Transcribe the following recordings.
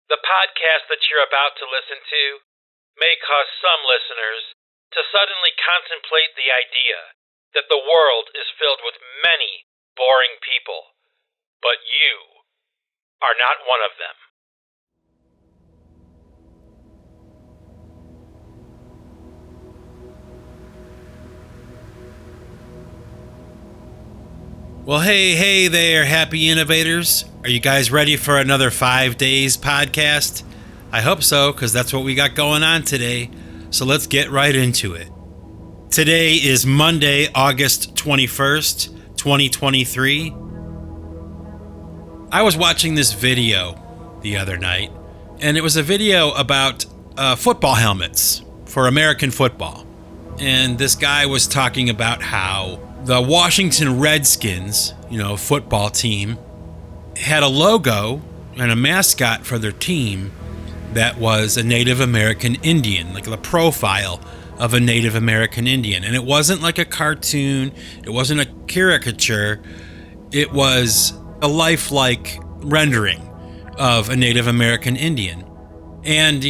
The podcast that you're about to listen to may cause some listeners to suddenly contemplate the idea that the world is filled with many boring people, but you are not one of them. Well, hey there, happy innovators. Are you guys ready for another 5 days podcast? I hope so, because that's what we got going on today. So let's get right into it. Today is Monday, August 21st, 2023. I was watching this video the other night, and it was a video about football helmets for American football. And this guy was talking about how the Washington Redskins, football team, had a logo and a mascot for their team that was a Native American Indian, like the profile of a Native American Indian. And it wasn't like a cartoon, it wasn't a caricature, it was a lifelike rendering of a Native American Indian. And,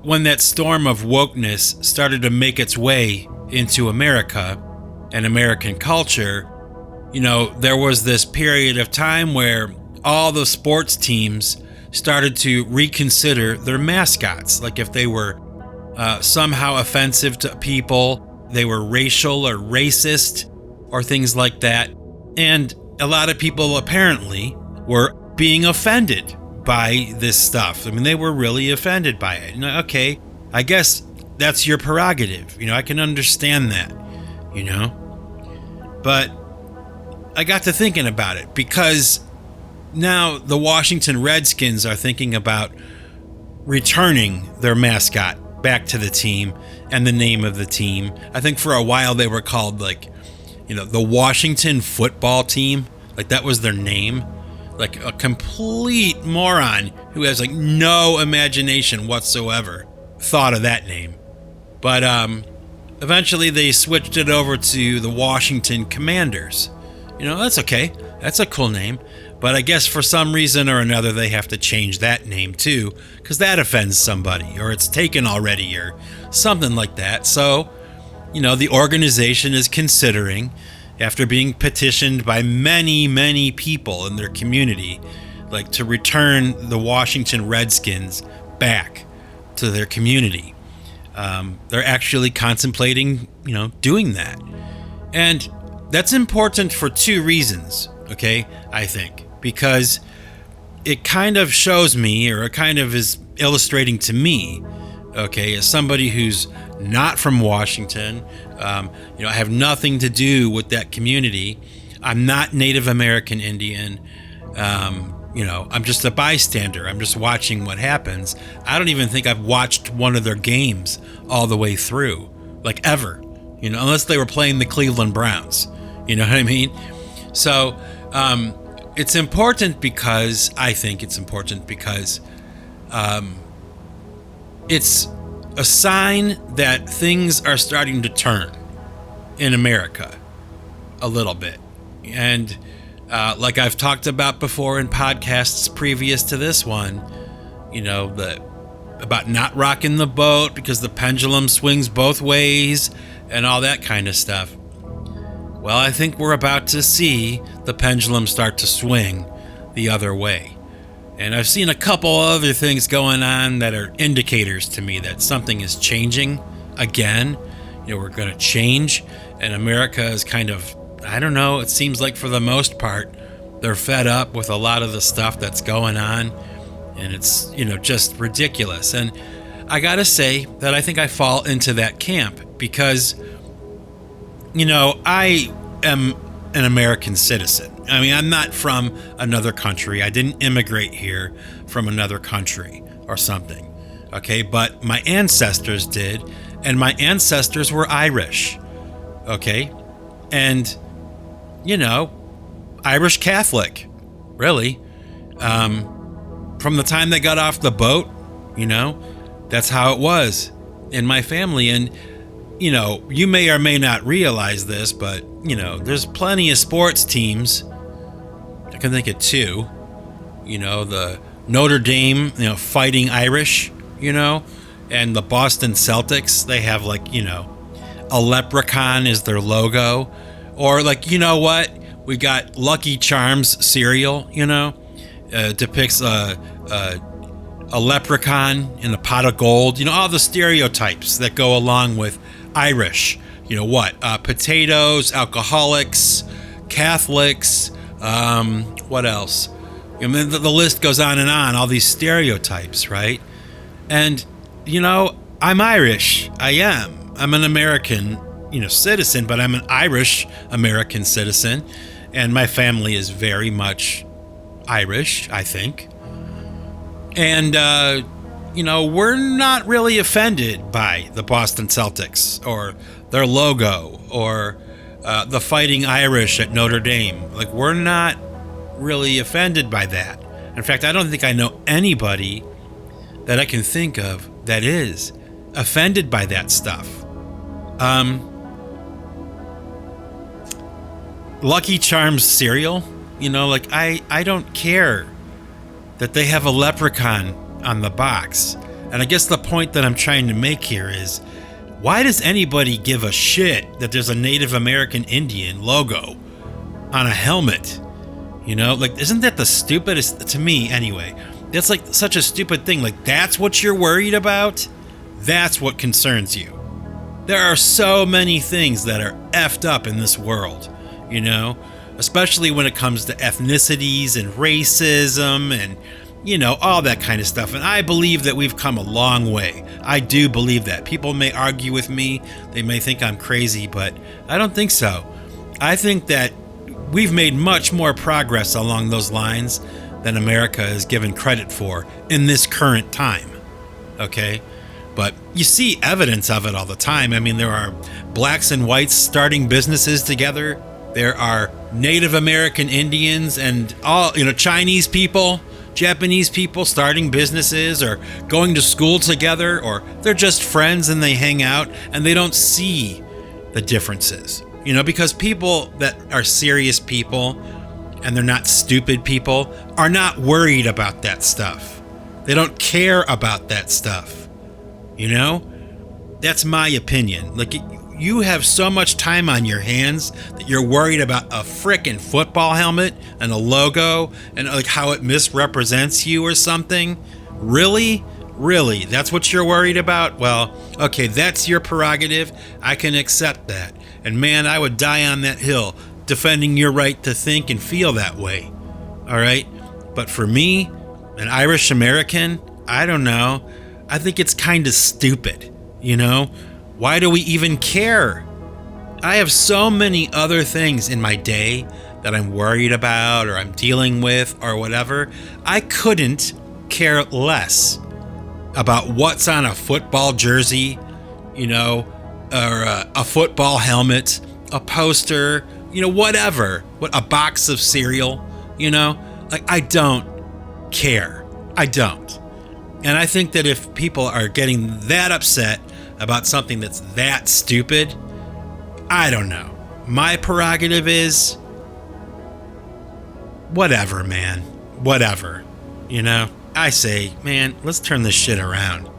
when that storm of wokeness started to make its way into America and American culture, there was this period of time where all the sports teams started to reconsider their mascots. Like if they were somehow offensive to people, they were racial or racist or things like that. And a lot of people apparently were being offended by this stuff. I mean, they were really offended by it. Okay, I guess that's your prerogative. I can understand that, But I got to thinking about it because now the Washington Redskins are thinking about returning their mascot back to the team and the name of the team. I think for a while they were called the Washington Football Team. Like that was their name. Like a complete moron who has no imagination whatsoever thought of that name. But eventually they switched it over to the Washington Commanders. That's okay. That's a cool name. But I guess for some reason or another, they have to change that name too, because that offends somebody, or it's taken already, or something like that. So, the organization is considering, after being petitioned by many, many people in their community, to return the Washington Redskins back to their community. They're actually contemplating, doing that. And that's important for two reasons, okay, I think. Because it kind of shows me, or it kind of is illustrating to me, okay, as somebody who's not from Washington, I have nothing to do with that community. I'm not Native American Indian. I'm just a bystander. I'm just watching what happens. I don't even think I've watched one of their games all the way through, ever, unless they were playing the Cleveland Browns. You know what I mean? So it's important because it's a sign that things are starting to turn in America a little bit. And like I've talked about before in podcasts previous to this one, about not rocking the boat because the pendulum swings both ways and all that kind of stuff. Well, I think we're about to see the pendulum start to swing the other way. And I've seen a couple other things going on that are indicators to me that something is changing again. We're going to change. And America is kind of, I don't know, it seems like for the most part, they're fed up with a lot of the stuff that's going on. And it's, just ridiculous. And I got to say that I think I fall into that camp because, I am an American citizen. I mean, I'm not from another country. I didn't immigrate here from another country or something. Okay, but my ancestors did, and my ancestors were Irish. Okay, and Irish Catholic, really. From the time they got off the boat, that's how it was in my family. And you may or may not realize this, but there's plenty of sports teams. I can think of two. The Notre Dame, Fighting Irish, and the Boston Celtics, they have a leprechaun is their logo. Or what? We got Lucky Charms cereal, depicts a leprechaun in a pot of gold. All the stereotypes that go along with Irish. Potatoes, alcoholics, Catholics, what else? I mean, the list goes on and on, all these stereotypes, right? And, I'm Irish. I am. I'm an American, citizen, but I'm an Irish American citizen. And my family is very much Irish, I think. And, we're not really offended by the Boston Celtics or their logo or the Fighting Irish at Notre Dame. We're not really offended by that. In fact, I don't think I know anybody that I can think of that is offended by that stuff. Lucky Charms cereal, I don't care that they have a leprechaun on the box. And I guess the point that I'm trying to make here is, why does anybody give a shit that there's a Native American Indian logo on a helmet? Isn't that the stupidest, to me anyway? That's such a stupid thing. That's what you're worried about? That's what concerns you. There are so many things that are effed up in this world, especially when it comes to ethnicities and racism and, all that kind of stuff. And I believe that we've come a long way. I do believe that. People may argue with me. They may think I'm crazy, but I don't think so. I think that we've made much more progress along those lines than America is given credit for in this current time. Okay? But you see evidence of it all the time. I mean, there are blacks and whites starting businesses together. There are Native American Indians and all, Chinese people, Japanese people starting businesses or going to school together, or they're just friends and they hang out and they don't see the differences. Because people that are serious people and they're not stupid people are not worried about that stuff. They don't care about that stuff. That's my opinion. You have so much time on your hands that you're worried about a frickin' football helmet and a logo and how it misrepresents you or something. Really? Really? That's what you're worried about? Well, okay, that's your prerogative. I can accept that. And man, I would die on that hill defending your right to think and feel that way. All right? But for me, an Irish American, I don't know. I think it's kind of stupid, Why do we even care? I have so many other things in my day that I'm worried about or I'm dealing with or whatever. I couldn't care less about what's on a football jersey, or a football helmet, a poster, whatever, a box of cereal, I don't care. I don't. And I think that if people are getting that upset about something that's that stupid, I don't know. My prerogative is whatever, man. Whatever. I say, man, let's turn this shit around.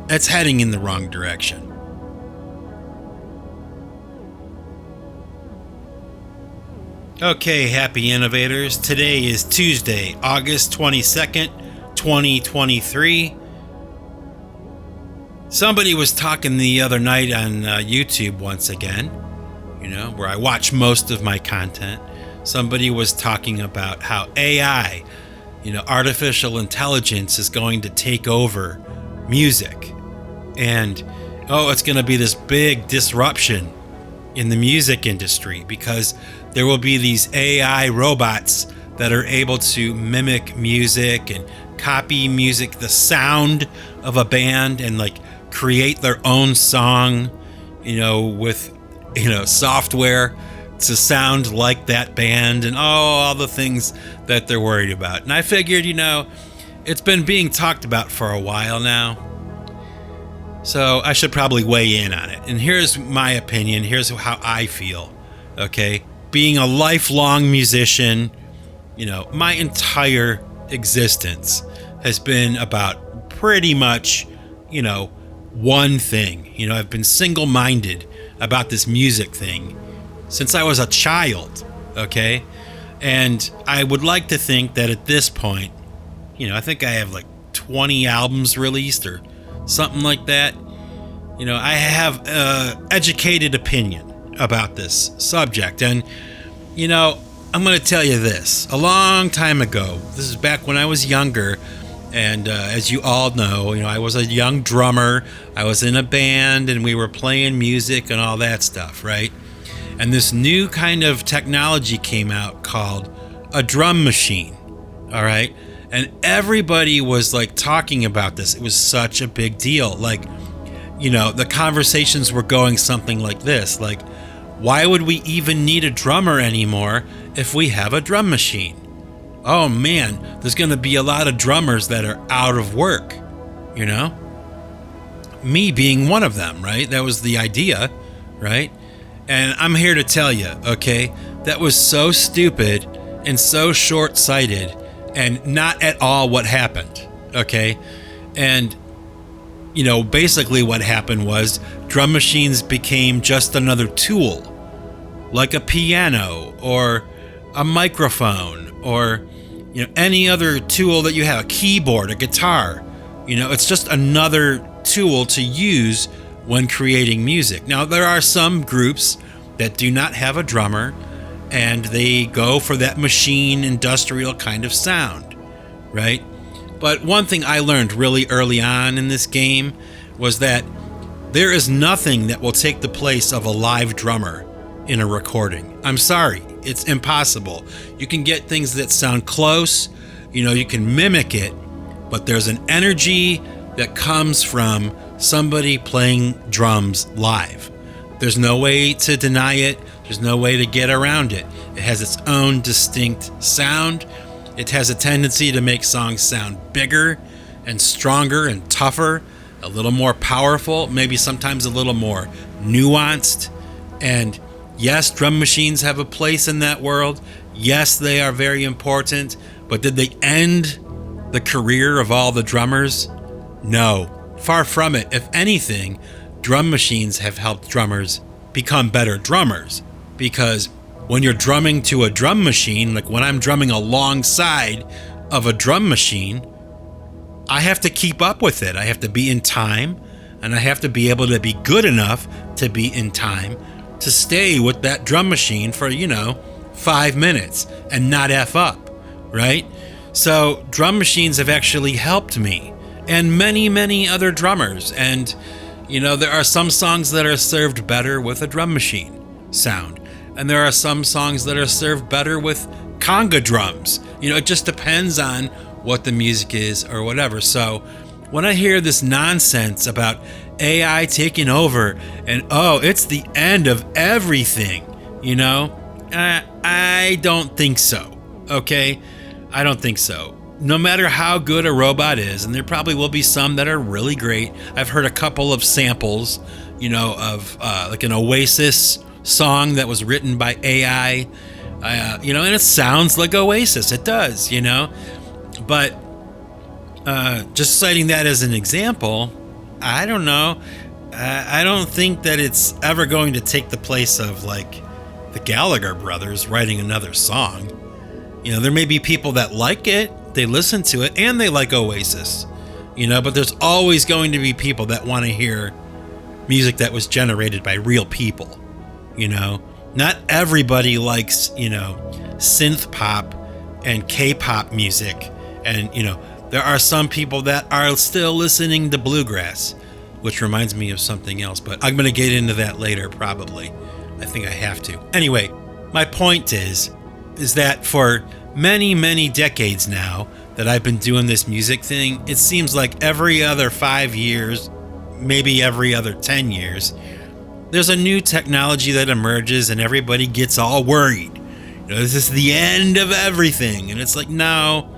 It's heading in the wrong direction. Okay, happy innovators. Today is Tuesday, August 22nd, 2023. Somebody was talking the other night on YouTube once again, where I watch most of my content. Somebody was talking about how AI, artificial intelligence is going to take over music. And, it's going to be this big disruption in the music industry because there will be these AI robots that are able to mimic music and copy music, the sound of a band, and create their own song, with, software to sound like that band and all the things that they're worried about. And I figured, it's been being talked about for a while now. So I should probably weigh in on it. And here's my opinion. Here's how I feel. Okay. Being a lifelong musician, my entire existence, has been about pretty much, one thing. I've been single-minded about this music thing since I was a child, okay? And I would like to think that at this point, I think I have like 20 albums released or something like that. I have an educated opinion about this subject. And, I'm going to tell you this. A long time ago, this is back when I was younger, and as you all know, I was a young drummer. I was in a band, and we were playing music and all that stuff, right? And this new kind of technology came out called a drum machine, all right? And everybody was like talking about this. It was such a big deal. Like, the conversations were going something like this. Like, why would we even need a drummer anymore if we have a drum machine? Oh man, there's going to be a lot of drummers that are out of work, Me being one of them, right? That was the idea, right? And I'm here to tell you, okay, that was so stupid and so short-sighted and not at all what happened, okay? And, basically what happened was drum machines became just another tool, like a piano or a microphone or, any other tool that you have, a keyboard, a guitar. It's just another tool to use when creating music. Now, there are some groups that do not have a drummer, and they go for that machine industrial kind of sound, right? But one thing I learned really early on in this game was that there is nothing that will take the place of a live drummer in a recording. I'm sorry, it's impossible. You can get things that sound close, you can mimic it, but there's an energy that comes from somebody playing drums live. There's no way to deny it. There's no way to get around it. It has its own distinct sound. It has a tendency to make songs sound bigger and stronger and tougher, a little more powerful, maybe sometimes a little more nuanced. And yes, drum machines have a place in that world. Yes, they are very important. But did they end the career of all the drummers? No, far from it. If anything, drum machines have helped drummers become better drummers, because when you're drumming to a drum machine, like when I'm drumming alongside of a drum machine, I have to keep up with it. I have to be in time, and I have to be able to be good enough to be in time to stay with that drum machine for, 5 minutes and not F up, right? So drum machines have actually helped me and many, many other drummers. And, there are some songs that are served better with a drum machine sound. And there are some songs that are served better with conga drums. It just depends on what the music is or whatever. So when I hear this nonsense about AI taking over and, it's the end of everything, I don't think so, okay? I don't think so. No matter how good a robot is, and there probably will be some that are really great. I've heard a couple of samples, of like an Oasis song that was written by AI, and it sounds like Oasis. It does, But just citing that as an example, I don't know. I don't think that it's ever going to take the place of like the Gallagher brothers writing another song. There may be people that like it, they listen to it, and they like Oasis, but there's always going to be people that want to hear music that was generated by real people, Not everybody likes, synth pop and K-pop music, and, there are some people that are still listening to bluegrass, which reminds me of something else, but I'm going to get into that later probably. I think I have to. Anyway, my point is that for many, many decades now that I've been doing this music thing, it seems like every other 5 years, maybe every other 10 years, there's a new technology that emerges and everybody gets all worried. This is the end of everything. And it's like, no,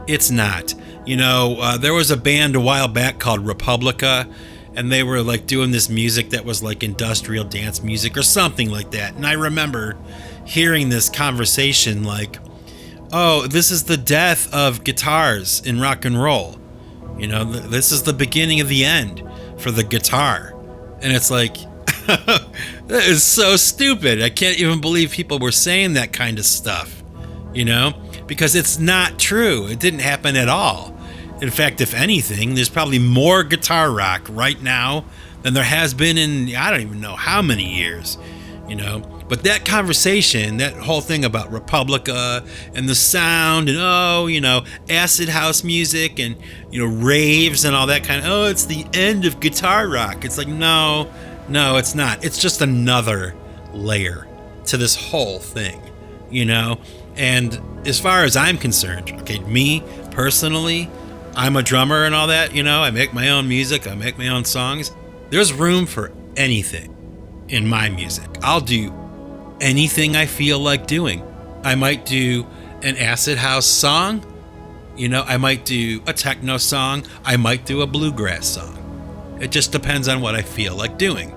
it's not. There was a band a while back called Republica, and they were like doing this music that was like industrial dance music or something like that. And I remember hearing this conversation like, oh, this is the death of guitars in rock and roll. This is the beginning of the end for the guitar. And it's like, that is so stupid. I can't even believe people were saying that kind of stuff, because it's not true. It didn't happen at all. In fact, if anything, there's probably more guitar rock right now than there has been in, I don't even know how many years, But that conversation, that whole thing about Republica and the sound and, acid house music and, raves and all that kind of, it's the end of guitar rock. It's like, no, it's not. It's just another layer to this whole thing, And as far as I'm concerned, okay, me personally, I'm a drummer and all that, I make my own music, I make my own songs. There's room for anything in my music. I'll do anything I feel like doing. I might do an acid house song, I might do a techno song, I might do a bluegrass song. It just depends on what I feel like doing,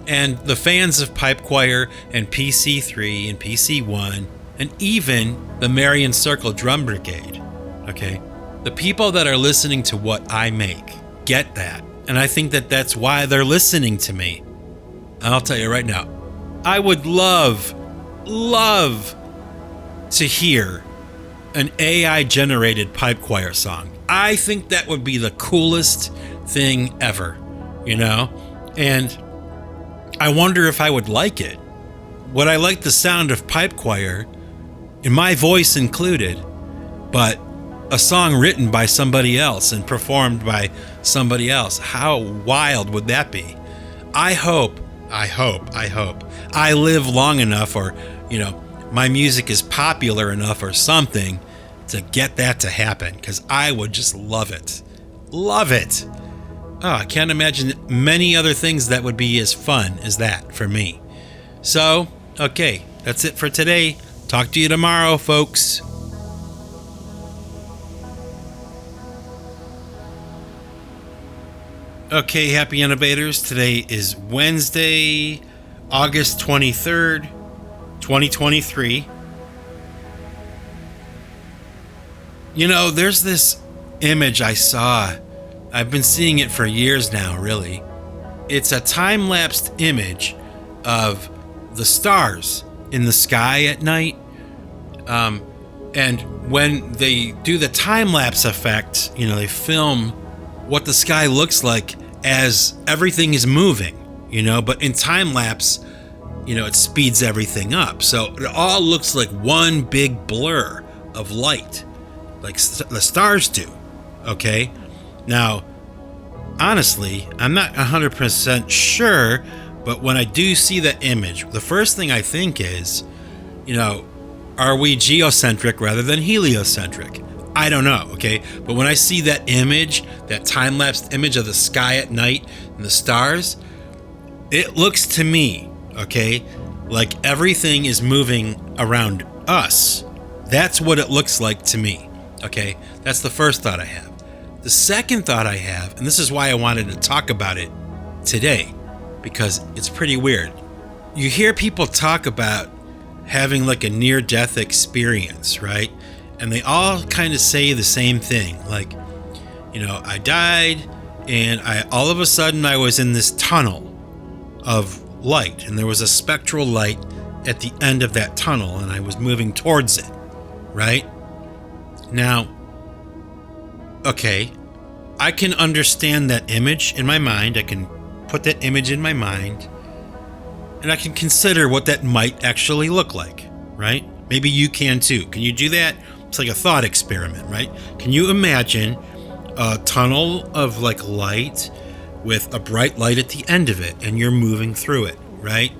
And the fans of Pipe Choir and PC3 and PC1 and even the Marion Circle Drum Brigade, okay? The people that are listening to what I make get that. And I think that that's why they're listening to me. I'll tell you right now, I would love to hear an AI-generated pipe choir song. I think that would be the coolest thing ever, And I wonder if I would like it. Would I like the sound of pipe choir, in my voice included, but a song written by somebody else and performed by somebody else? How wild would that be? I hope I live long enough, or, my music is popular enough or something to get that to happen, because I would just love it. Love it. Oh, I can't imagine many other things that would be as fun as that for me. So, okay, that's it for today. Talk to you tomorrow, folks. Okay, happy innovators. Today is Wednesday, August 23rd, 2023. There's this image I saw. I've been seeing it for years now, really. It's a time-lapsed image of the stars in the sky at night. And when they do the time-lapse effect, they film what the sky looks like as everything is moving, but in time lapse, it speeds everything up. So it all looks like one big blur of light, like the stars do. Okay. Now, honestly, I'm not 100% sure, but when I do see that image, the first thing I think is, are we geocentric rather than heliocentric? I don't know, okay? But when I see that image, that time-lapsed image of the sky at night and the stars, it looks to me, okay, like everything is moving around us. That's what it looks like to me, okay? That's the first thought I have. The second thought I have, and this is why I wanted to talk about it today, because it's pretty weird. You hear people talk about having like a near-death experience, right? And they all kind of say the same thing, like, I died and all of a sudden I was in this tunnel of light, and there was a spectral light at the end of that tunnel, and I was moving towards it, right? Now, okay, I can understand that image in my mind. I can put that image in my mind, and I can consider what that might actually look like, right? Maybe you can too. Can you do that? It's like a thought experiment, right? Can you imagine a tunnel of like light with a bright light at the end of it, and you're moving through it, right?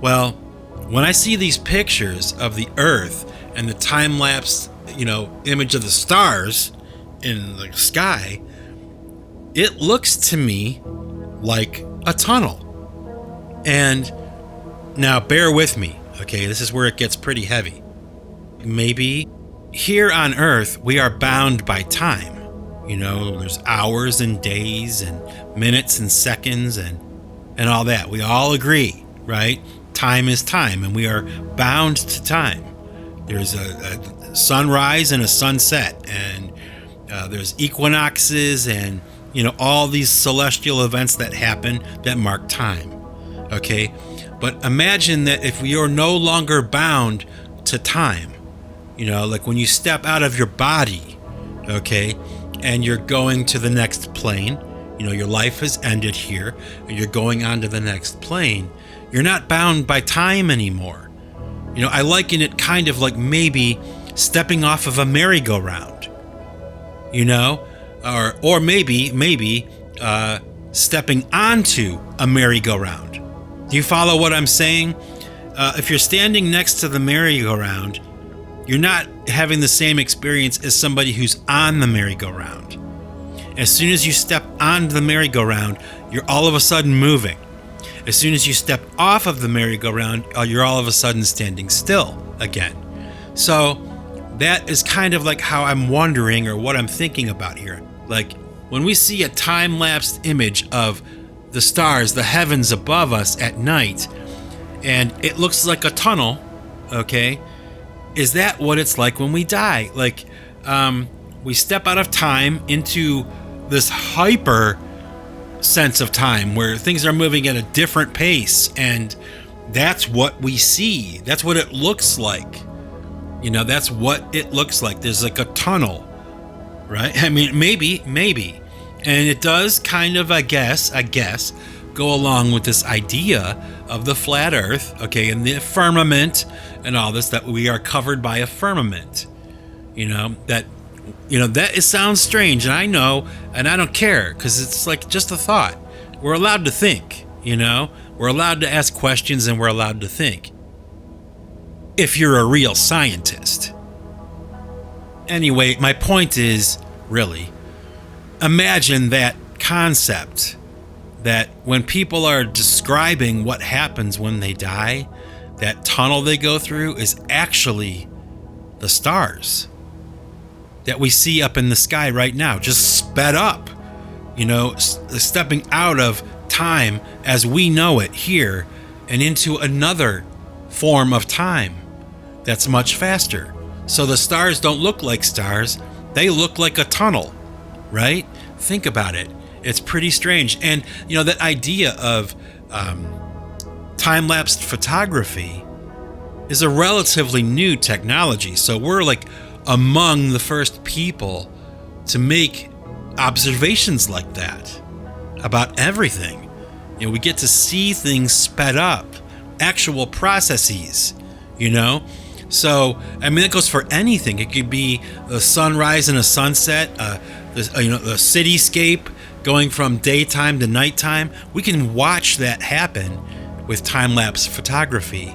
Well, when I see these pictures of the Earth and the time-lapse, image of the stars in the sky, it looks to me like a tunnel. And now bear with me, okay? This is where it gets pretty heavy. Maybe here on Earth, we are bound by time. There's hours and days and minutes and seconds and all that. We all agree, right? Time is time, and we are bound to time. There's a sunrise and a sunset, and there's equinoxes and, all these celestial events that happen that mark time. Okay? But imagine that if you're no longer bound to time, like when you step out of your body, okay, and you're going to the next plane, your life has ended here, and you're going on to the next plane, you're not bound by time anymore. I liken it kind of like maybe stepping off of a merry-go-round, or maybe stepping onto a merry-go-round. Do you follow what I'm saying? If you're standing next to the merry-go-round, you're not having the same experience as somebody who's on the merry-go-round. As soon as you step onto the merry-go-round, you're all of a sudden moving. As soon as you step off of the merry-go-round, you're all of a sudden standing still again. So that is kind of like how I'm wondering, or what I'm thinking about here. Like when we see a time-lapsed image of the stars, the heavens above us at night, and it looks like a tunnel, okay? Is that what it's like when we die? Like we step out of time into this hyper sense of time where things are moving at a different pace, and that's what we see. That's what it looks like. That's what it looks like. There's like a tunnel, right? I mean, maybe. And it does kind of, I guess, go along with this idea of the flat earth, okay, and the firmament and all this, that we are covered by a firmament. That it sounds strange, and I know, and I don't care, because it's like just a thought. We're allowed to think, we're allowed to ask questions, and we're allowed to think. If you're a real scientist. Anyway, my point is, really, imagine that concept, that when people are describing what happens when they die, that tunnel they go through is actually the stars that we see up in the sky right now, just sped up, stepping out of time as we know it here and into another form of time that's much faster. So the stars don't look like stars, they look like a tunnel, right? Think about it. It's pretty strange. And, that idea of time-lapsed photography is a relatively new technology. So we're like among the first people to make observations like that about everything. We get to see things sped up, actual processes, So, I mean, it goes for anything. It could be a sunrise and a sunset, the cityscape going from daytime to nighttime. We can watch that happen with time-lapse photography,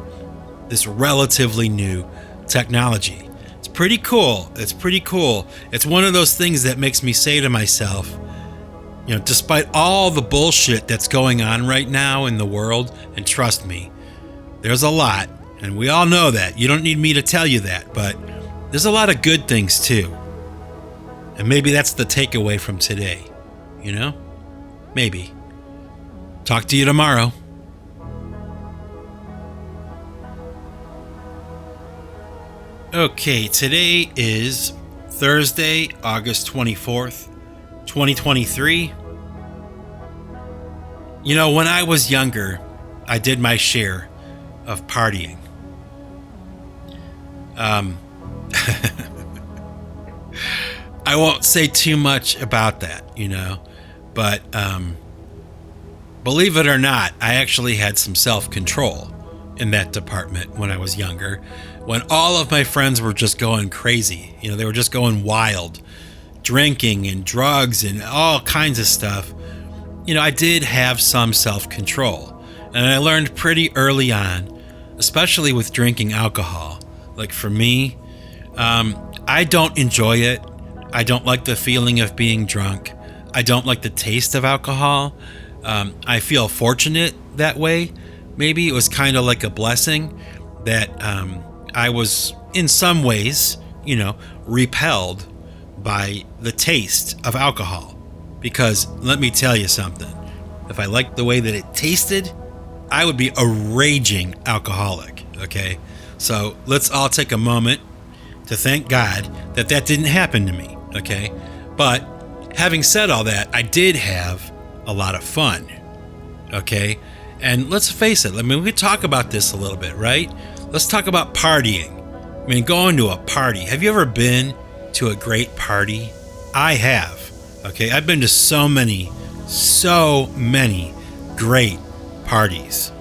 this relatively new technology. It's pretty cool. It's one of those things that makes me say to myself, despite all the bullshit that's going on right now in the world, and trust me, there's a lot, and we all know that. You don't need me to tell you that, but there's a lot of good things too. And maybe that's the takeaway from today, Maybe. Talk to you tomorrow. Okay, today is Thursday, August 24th, 2023. When I was younger, I did my share of partying. I won't say too much about that, but believe it or not, I actually had some self-control in that department when I was younger, when all of my friends were just going crazy. They were just going wild, drinking and drugs and all kinds of stuff. I did have some self-control, and I learned pretty early on, especially with drinking alcohol. Like for me, I don't enjoy it. I don't like the feeling of being drunk. I don't like the taste of alcohol. I feel fortunate that way. Maybe it was kind of like a blessing that I was in some ways, repelled by the taste of alcohol. Because let me tell you something, if I liked the way that it tasted, I would be a raging alcoholic, okay? So let's all take a moment to thank God that that didn't happen to me, okay? But having said all that, I did have a lot of fun, okay? And let's face it, I mean, we could talk about this a little bit, right? Let's talk about partying. I mean, going to a party. Have you ever been to a great party? I have, okay? I've been to so many great parties.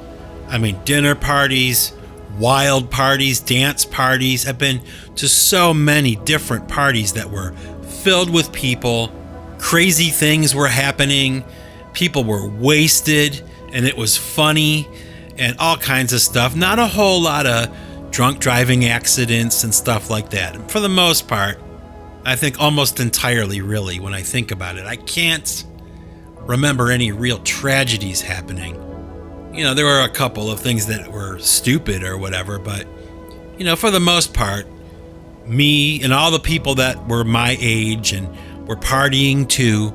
I mean, dinner parties, wild parties, dance parties. I've been to so many different parties that were filled with people. Crazy things were happening. People were wasted, and it was funny and all kinds of stuff. Not a whole lot of drunk driving accidents and stuff like that. And for the most part, I think almost entirely, really, when I think about it, I can't remember any real tragedies happening. You know, there were a couple of things that were stupid or whatever, but, you know, for the most part, me and all the people that were my age and were partying too,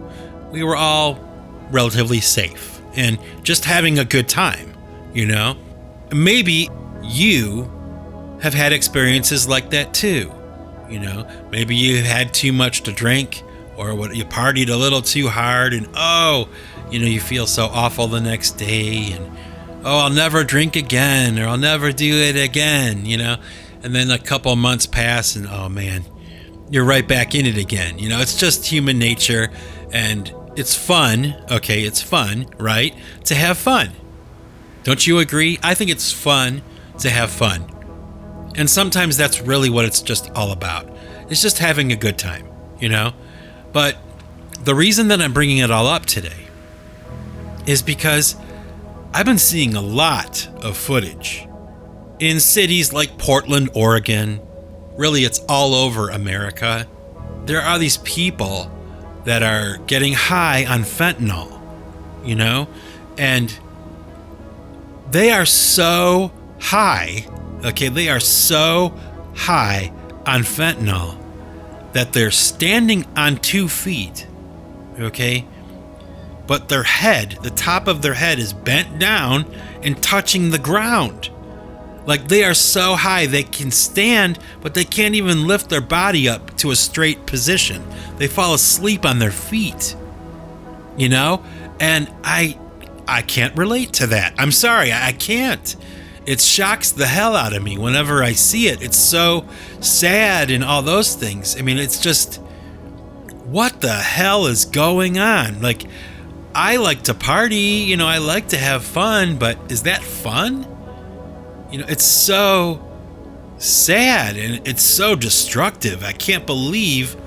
we were all relatively safe and just having a good time, you know? Maybe you have had experiences like that too, you know? Maybe you had too much to drink, or what, you partied a little too hard, and you feel so awful the next day, and I'll never drink again, or I'll never do it again, you know? And then a couple months pass, and oh man, you're right back in it again. You know, it's just human nature, and it's fun. Okay, it's fun, right? To have fun. Don't you agree? I think it's fun to have fun. And sometimes that's really what it's just all about. It's just having a good time, you know? But the reason that I'm bringing it all up today is because I've been seeing a lot of footage in cities like Portland, Oregon. Really, it's all over America. There are these people that are getting high on fentanyl, you know? And they are so high, okay? They are so high on fentanyl that they're standing on 2 feet, okay? But their head, the top of their head is bent down and touching the ground. Like, they are so high they can stand, but they can't even lift their body up to a straight position. They fall asleep on their feet, you know? And I can't relate to that. I'm sorry, I can't. It shocks the hell out of me whenever I see it. It's so sad and all those things. I mean, it's just, what the hell is going on? Like, I like to party, you know, I like to have fun, but is that fun? You know, it's so sad and it's so destructive. I can't believe,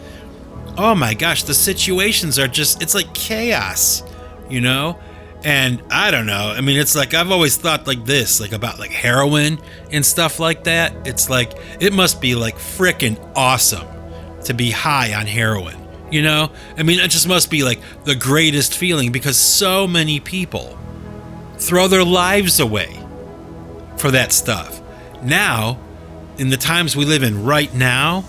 oh my gosh, the situations are just, it's like chaos, you know? And I don't know. I mean, it's like, I've always thought like this, like about like heroin and stuff like that. It's like, it must be like freaking awesome to be high on heroin, you know? I mean, it just must be like the greatest feeling, because so many people throw their lives away for that stuff. Now, in the times we live in right now,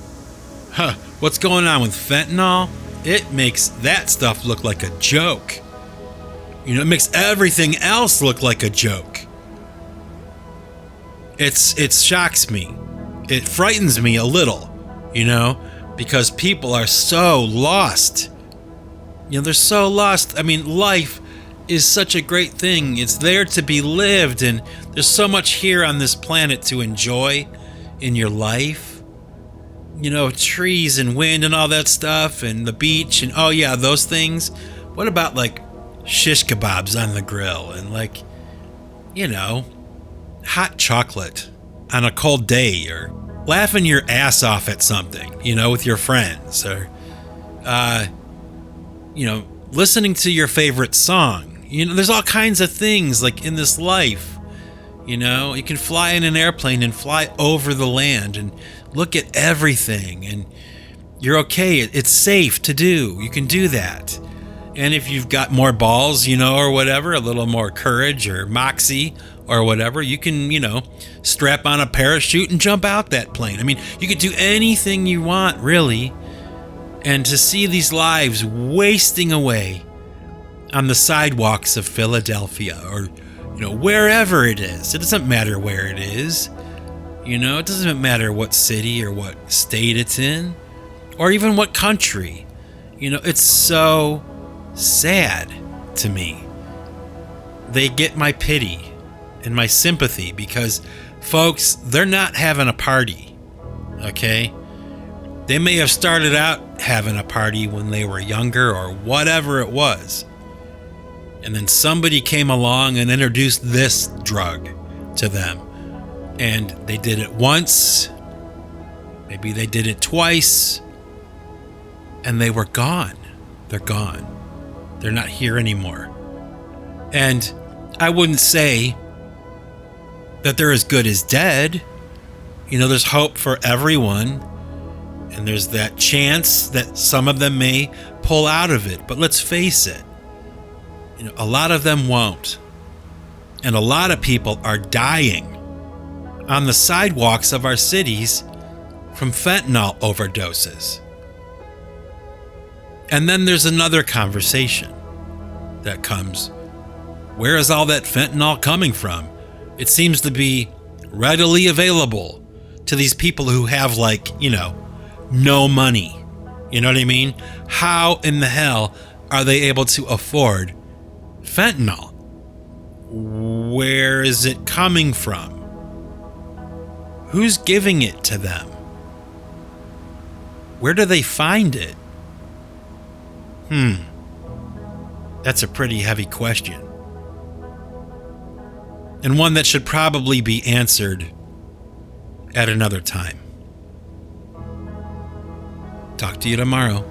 what's going on with fentanyl? It makes that stuff look like a joke. You know, it makes everything else look like a joke. It shocks me. It frightens me a little, you know, because people are so lost. You know, they're so lost. I mean, life is such a great thing. It's there to be lived, and there's so much here on this planet to enjoy in your life. You know, trees and wind and all that stuff, and the beach, and oh yeah, those things. What about like shish kebabs on the grill, and like, you know, hot chocolate on a cold day, or laughing your ass off at something, you know, with your friends, or you know, listening to your favorite song. You know, there's all kinds of things like in this life. You know, you can fly in an airplane and fly over the land and look at everything, and you're okay. It's safe to do. You can do that. And if you've got more balls, you know, or whatever, a little more courage or moxie or whatever, you can, you know, strap on a parachute and jump out that plane. I mean, you could do anything you want, really. And to see these lives wasting away on the sidewalks of Philadelphia, or, you know, wherever it is, it doesn't matter where it is. It doesn't matter what city or what state it's in, or even what country. It's so sad to me. They get my pity and my sympathy because, folks, they're not having a party, okay? They may have started out having a party when they were younger or whatever it was. And then somebody came along and introduced this drug to them. And they did it once, maybe they did it twice, and they were gone. They're gone. They're not here anymore. And I wouldn't say that they're as good as dead. There's hope for everyone. And there's that chance that some of them may pull out of it. But let's face it, a lot of them won't. And a lot of people are dying on the sidewalks of our cities from fentanyl overdoses. And then there's another conversation that comes. Where is all that fentanyl coming from? It seems to be readily available to these people who have, no money. You know what I mean? How in the hell are they able to afford fentanyl? Where is it coming from? Who's giving it to them? Where do they find it? That's a pretty heavy question. And one that should probably be answered at another time. Talk to you tomorrow.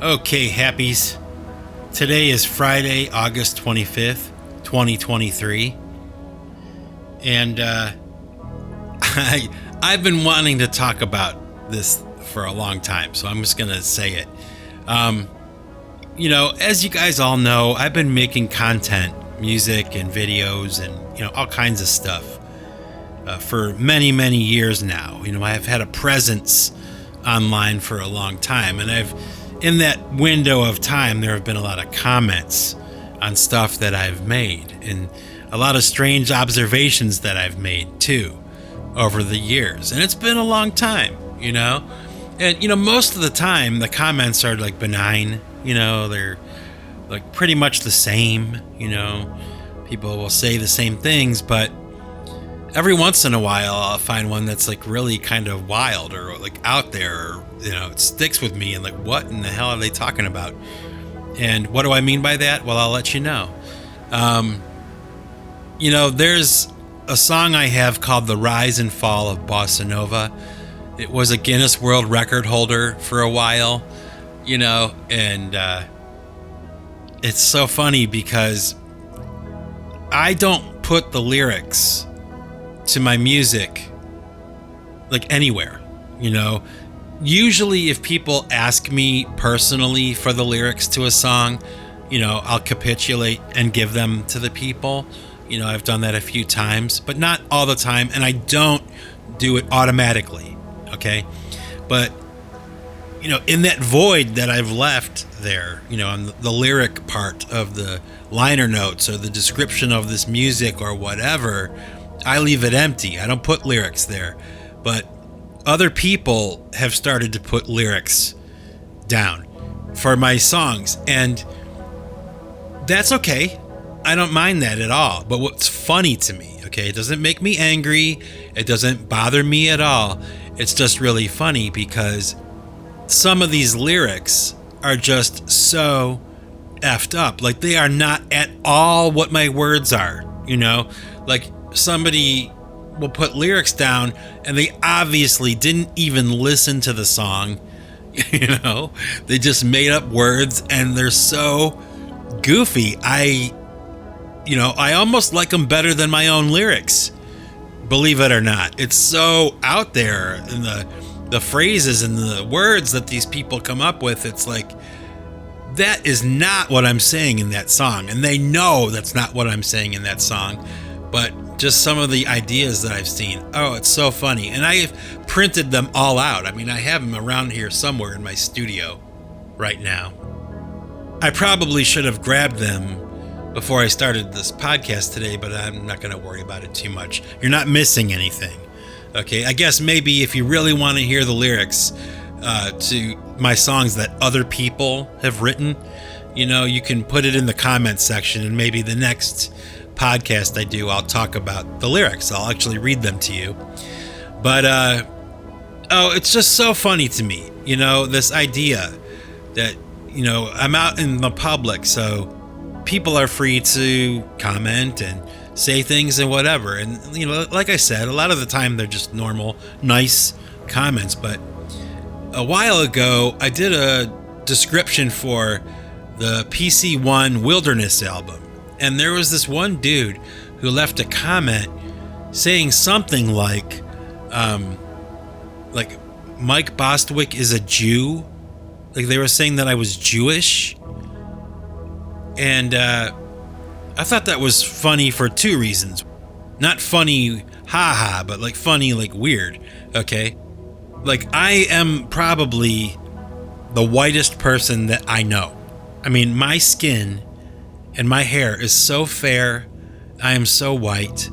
Okay, happies. Today is Friday, August 25th, 2023. And I've been wanting to talk about this for a long time, so I'm just going to say it. As you guys all know, I've been making content, music and videos and, all kinds of stuff for many, many years now. I've had a presence online for a long time, and in that window of time, there have been a lot of comments on stuff that I've made and a lot of strange observations that I've made too over the years. And it's been a long time, And, most of the time the comments are benign, they're pretty much the same, people will say the same things, but every once in a while I'll find one that's really kind of wild or out there, or, it sticks with me and what in the hell are they talking about? And what do I mean by that? Well, I'll let you know. There's a song I have called The Rise and Fall of Bossa Nova. It was a Guinness World Record holder for a while, and it's so funny because I don't put the lyrics to my music anywhere, Usually if people ask me personally for the lyrics to a song, I'll capitulate and give them to the people. I've done that a few times, but not all the time, and I don't do it automatically, okay? But, in that void that I've left there, on the lyric part of the liner notes or the description of this music or whatever, I leave it empty. I don't put lyrics there. But other people have started to put lyrics down for my songs, and that's okay. I don't mind that at all. But what's funny to me, okay, it doesn't make me angry. It doesn't bother me at all. It's just really funny because some of these lyrics are just so effed up. They are not at all what my words are, somebody will put lyrics down and they obviously didn't even listen to the song. They just made up words and they're so goofy. I almost like them better than my own lyrics, believe it or not. It's so out there, and the phrases and the words that these people come up with, it's that is not what I'm saying in that song, and they know that's not what I'm saying in that song. But just some of the ideas that I've seen, it's so funny. And I've printed them all out. I have them around here somewhere in my studio right now. I probably should have grabbed them before I started this podcast today, but I'm not going to worry about it too much. You're not missing anything. Okay, I guess maybe if you really want to hear the lyrics to my songs that other people have written, you can put it in the comments section, and maybe the next podcast I do, I'll talk about the lyrics. I'll actually read them to you. But, it's just so funny to me, this idea that, I'm out in the public, so people are free to comment and say things and whatever. And, like I said, a lot of the time they're just normal, nice comments. But a while ago, I did a description for the PC1 Wilderness album. And there was this one dude who left a comment saying something like Mike Bostwick is a Jew. Like they were saying that I was Jewish. And I thought that was funny for two reasons. Not funny, haha, but like funny, like weird, okay? Like I am probably the whitest person that I know. I mean, my skin and my hair is so fair. I am so white.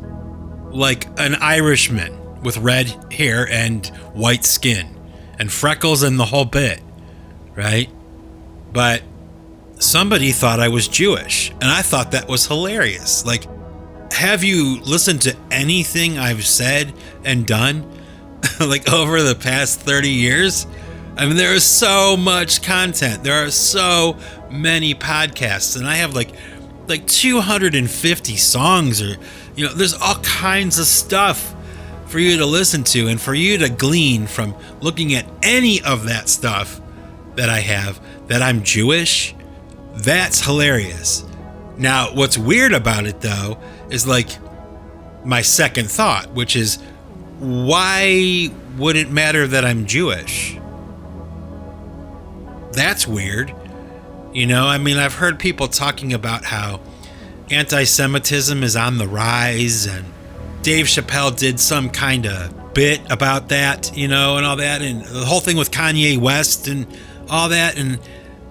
Like an Irishman with red hair and white skin and freckles and the whole bit, right? But somebody thought I was Jewish, and I thought that was hilarious. Like, have you listened to anything I've said and done like over the past 30 years? I mean, there is so much content. There are so many podcasts, and I have like 250 songs, or there's all kinds of stuff for you to listen to and for you to glean from looking at any of that stuff that I have, that I'm Jewish. That's hilarious. Now, what's weird about it, though, is like my second thought, which is, why would it matter that I'm Jewish? That's weird. I mean, I've heard people talking about how anti-Semitism is on the rise, and Dave Chappelle did some kind of bit about that, and all that, and the whole thing with Kanye West and all that, and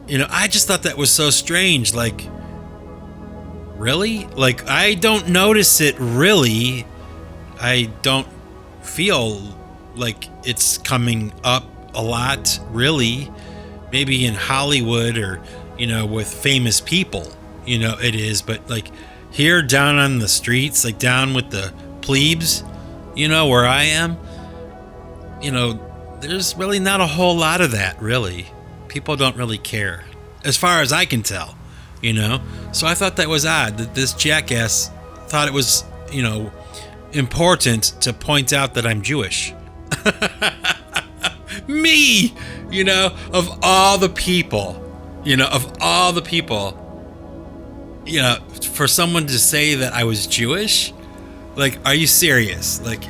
I just thought that was so strange. Like, really? Like, I don't notice it really. I don't feel like it's coming up a lot, really. Maybe in Hollywood or, with famous people, it is. But, like, here down on the streets, like down with the plebes, where I am, there's really not a whole lot of that, really. People don't really care, as far as I can tell, So I thought that was odd that this jackass thought it was, important to point out that I'm Jewish. Me, of all the people, for someone to say that I was Jewish, like, are you serious? Like,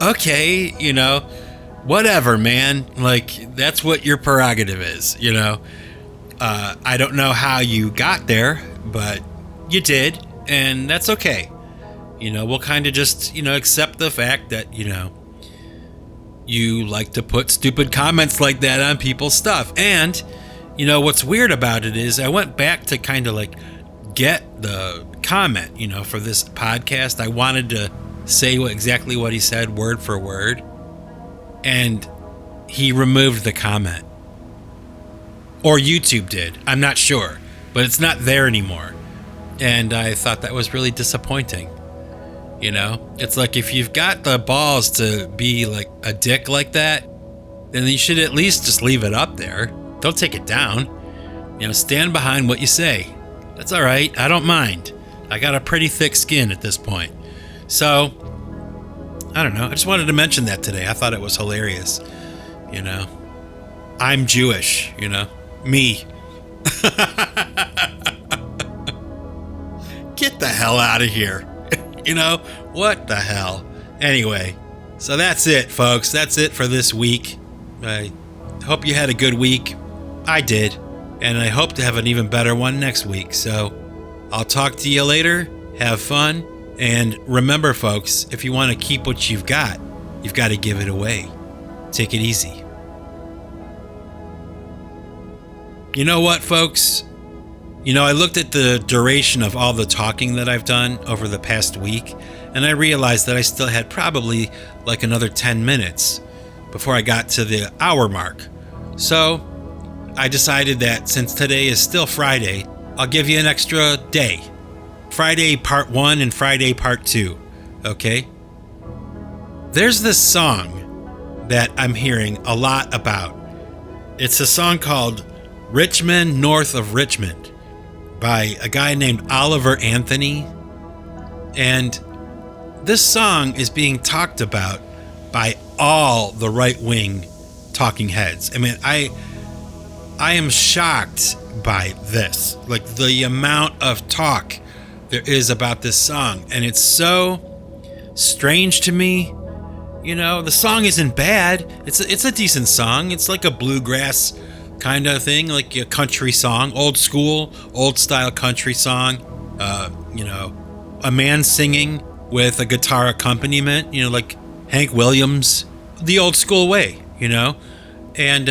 okay, whatever, man. Like, that's what your prerogative is, I don't know how you got there, but you did, and that's okay. We'll kind of just, accept the fact that, you like to put stupid comments like that on people's stuff. And, what's weird about it is I went back to kind of like get the comment, for this podcast. I wanted to say exactly what he said, word for word. And he removed the comment. Or YouTube did. I'm not sure. But it's not there anymore. And I thought that was really disappointing. It's like, if you've got the balls to be like a dick like that, then you should at least just leave it up there. Don't take it down. Stand behind what you say. That's all right. I don't mind. I got a pretty thick skin at this point. So, I don't know. I just wanted to mention that today. I thought it was hilarious. I'm Jewish, me. Get the hell out of here. What the hell? Anyway, so that's it, folks. That's it for this week. I hope you had a good week. I did. And I hope to have an even better one next week. So I'll talk to you later. Have fun. And remember, folks, if you want to keep what you've got to give it away. Take it easy. You know what, folks? I looked at the duration of all the talking that I've done over the past week, and I realized that I still had probably like another 10 minutes before I got to the hour mark. So I decided that since today is still Friday, I'll give you an extra day. Friday part 1 and Friday part 2. Okay? There's this song that I'm hearing a lot about. It's a song called Richmond North of Richmond by a guy named Oliver Anthony. And this song is being talked about by all the right-wing talking heads. I mean, I am shocked by this. Like the amount of talk there is about this song. And it's so strange to me. The song isn't bad. It's a decent song. It's like a bluegrass kind of thing, like a country song, old school, old style country song. A man singing with a guitar accompaniment, like Hank Williams, the old school way, and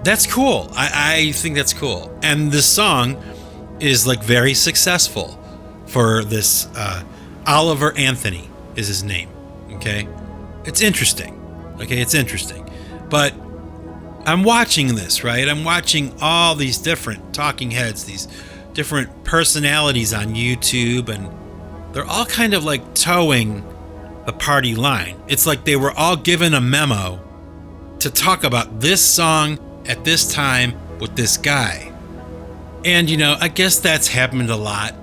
that's cool. I think that's cool. And this song is like very successful for this Oliver Anthony is his name. Okay. It's interesting. But I'm watching this, right? I'm watching all these different talking heads, these different personalities on YouTube, and they're all kind of like towing the party line. It's like they were all given a memo to talk about this song at this time with this guy. And, I guess that's happened a lot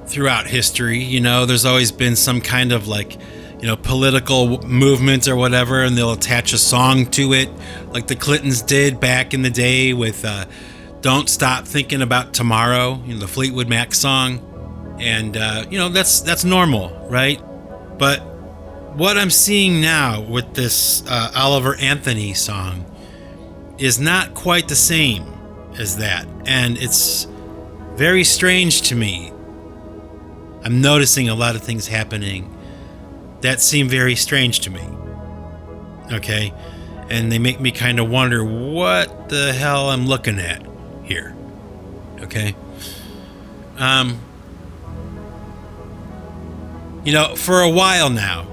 throughout history. There's always been some kind of like, political movement or whatever, and they'll attach a song to it, like the Clintons did back in the day with Don't Stop Thinking About Tomorrow, the Fleetwood Mac song. And, that's normal, right? But what I'm seeing now with this Oliver Anthony song is not quite the same as that. And it's very strange to me. I'm noticing a lot of things happening that seem very strange to me. Okay? And they make me kind of wonder what the hell I'm looking at here. Okay? For a while now,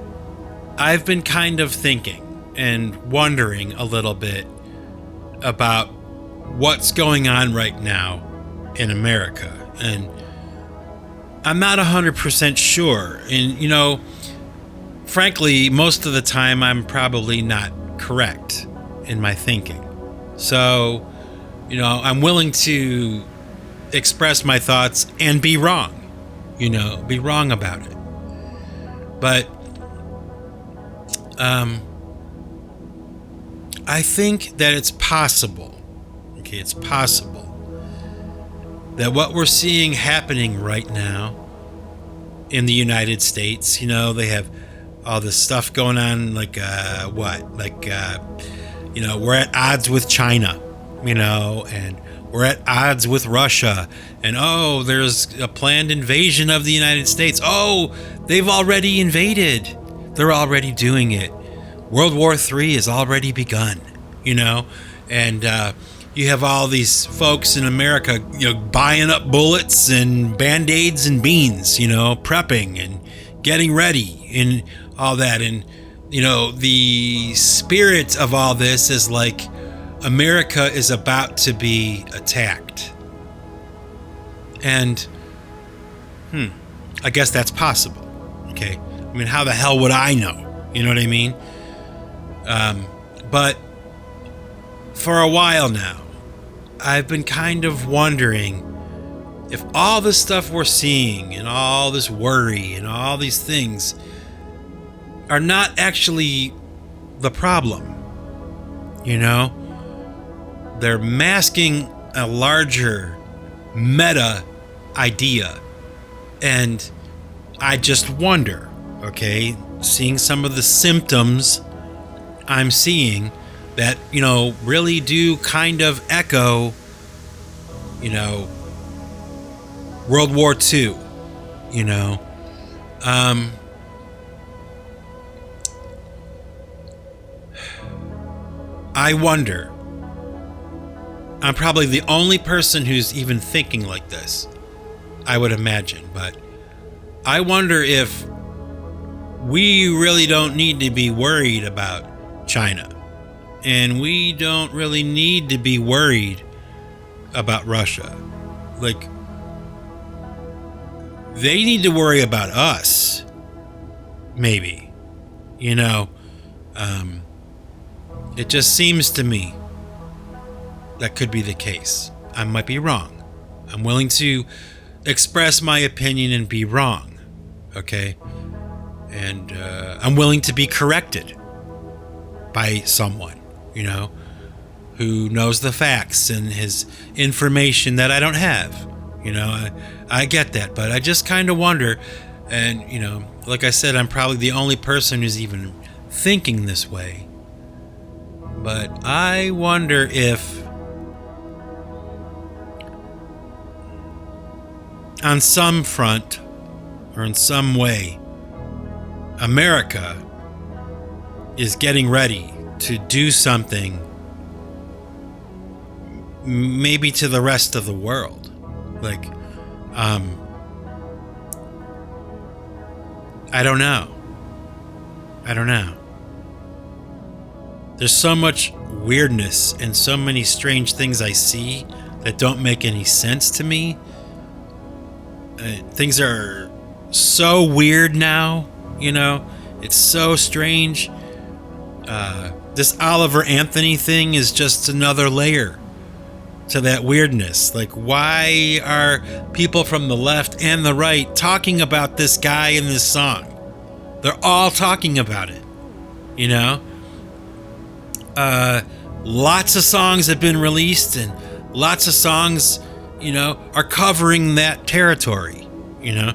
I've been kind of thinking and wondering a little bit about what's going on right now in America. And I'm not 100% sure. And, frankly, most of the time I'm probably not correct in my thinking. So, I'm willing to express my thoughts and be wrong, be wrong about it. But I think that it's possible, it's possible that what we're seeing happening right now in the United States, they have all this stuff going on, we're at odds with China, and we're at odds with Russia, and there's a planned invasion of the United States. They've already invaded. They're already doing it. World War III has already begun, and you have all these folks in America, buying up bullets and Band-Aids and beans, prepping and getting ready and all that. And, the spirit of all this is like America is about to be attacked. And, I guess that's possible. Okay. I mean, how the hell would I know? You know what I mean? But for a while now, I've been kind of wondering if all the stuff we're seeing and all this worry and all these things are not actually the problem. They're masking a larger meta idea. And I just wonder, seeing some of the symptoms I'm seeing that, really do kind of echo, World War II, I wonder I'm probably the only person who's even thinking like this, I would imagine. But I wonder if we really don't need to be worried about China. And we don't really need to be worried about Russia. Like, they need to worry about us. Maybe. You know, it just seems to me that could be the case. I might be wrong. I'm willing to express my opinion and be wrong. Okay? And I'm willing to be corrected by someone, you know, who knows the facts and his information that I don't have. You know, I get that, but I just kind of wonder, and, you know, like I said, I'm probably the only person who's even thinking this way. But I wonder if on some front or in some way, America is getting ready to do something maybe to the rest of the world. Like, I don't know. There's so much weirdness and so many strange things I see that don't make any sense to me. Things are so weird now, you know? It's so strange. This Oliver Anthony thing is just another layer to that weirdness. Like, why are people from the left and the right talking about this guy in this song? They're all talking about it, you know? Lots of songs have been released, and lots of songs, you know, are covering that territory, you know?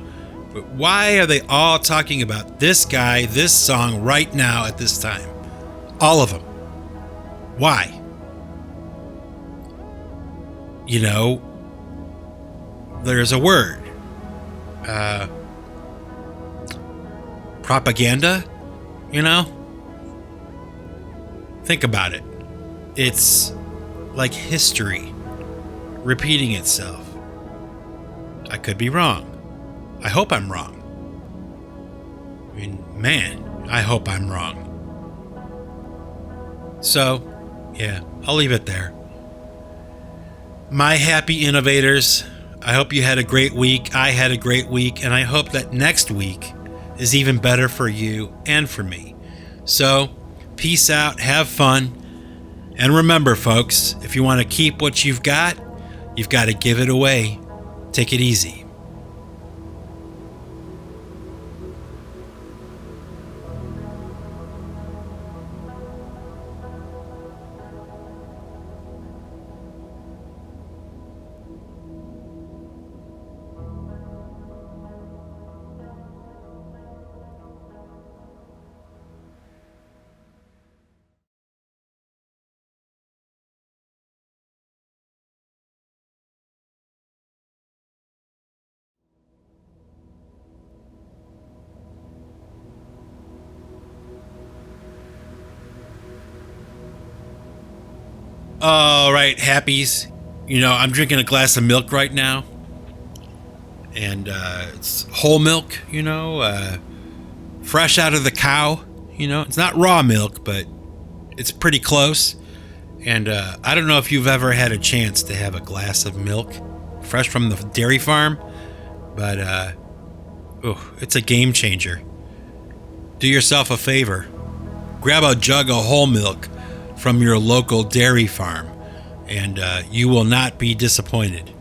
But why are they all talking about this guy, this song right now at this time? All of them. Why? You know, there's a word. Propaganda, you know? Think about it. It's like history repeating itself. I could be wrong. I hope I'm wrong. I mean, man, I hope I'm wrong. So, yeah, I'll leave it there. My happy innovators, I hope you had a great week. I had a great week, and I hope that next week is even better for you and for me. So, peace out, have fun, and remember, folks, if you want to keep what you've got to give it away. Take it easy. All right, happies. You know, I'm drinking a glass of milk right now. And it's whole milk, you know, fresh out of the cow. You know, it's not raw milk, but it's pretty close. And I don't know if you've ever had a chance to have a glass of milk fresh from the dairy farm, but it's a game changer. Do yourself a favor. Grab a jug of whole milk from your local dairy farm, and you will not be disappointed.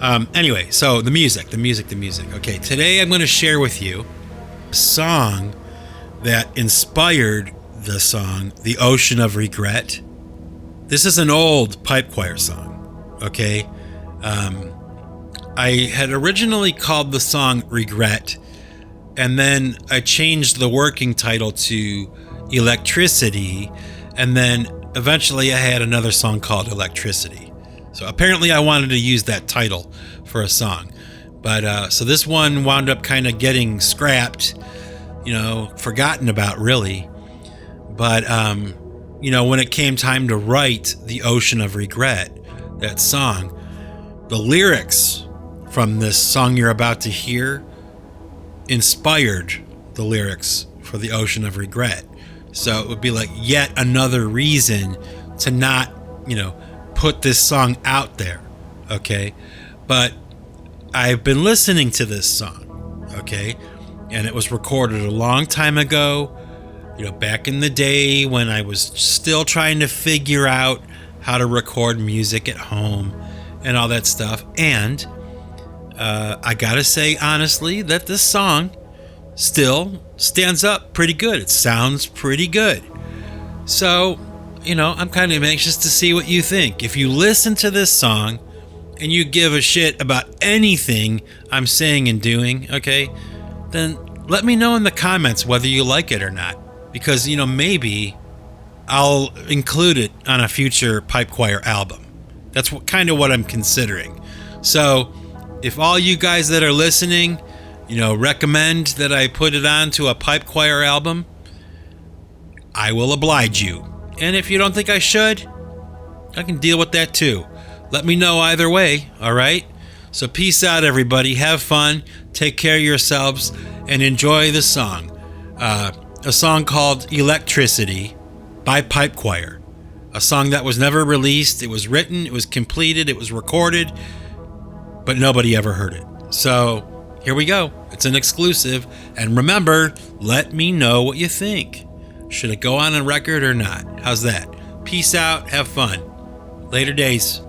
Anyway, so the music. Okay, today I'm going to share with you a song that inspired the song The Ocean of Regret. This is an old pipe choir song, okay? I had originally called the song Regret, and then I changed the working title to Electricity, and then eventually I had another song called Electricity. So apparently I wanted to use that title for a song. But so this one wound up kind of getting scrapped, you know, forgotten about really. But, you know, when it came time to write The Ocean of Regret, that song. The lyrics from this song you're about to hear inspired the lyrics for The Ocean of Regret. So it would be like yet another reason to not, put this song out there. Okay. But I've been listening to this song. Okay. And it was recorded a long time ago, back in the day when I was still trying to figure out how to record music at home and all that stuff. And I gotta say, honestly, that this song still stands up pretty good. It sounds pretty good. So, I'm kind of anxious to see what you think. If you listen to this song and you give a shit about anything I'm saying and doing, okay, then let me know in the comments whether you like it or not. Because, maybe I'll include it on a future Pipe Choir album. That's kind of what I'm considering. So, if all you guys that are listening, recommend that I put it on to a Pipe Choir album, I will oblige you. And if you don't think I should, I can deal with that too. Let me know either way, all right? So peace out, everybody. Have fun, take care of yourselves, and enjoy the song. A song called Electricity by Pipe Choir. A song that was never released. It was written, it was completed, it was recorded, but nobody ever heard it. So here we go. It's an exclusive. And remember, let me know what you think. Should it go on a record or not? How's that? Peace out. Have fun. Later days.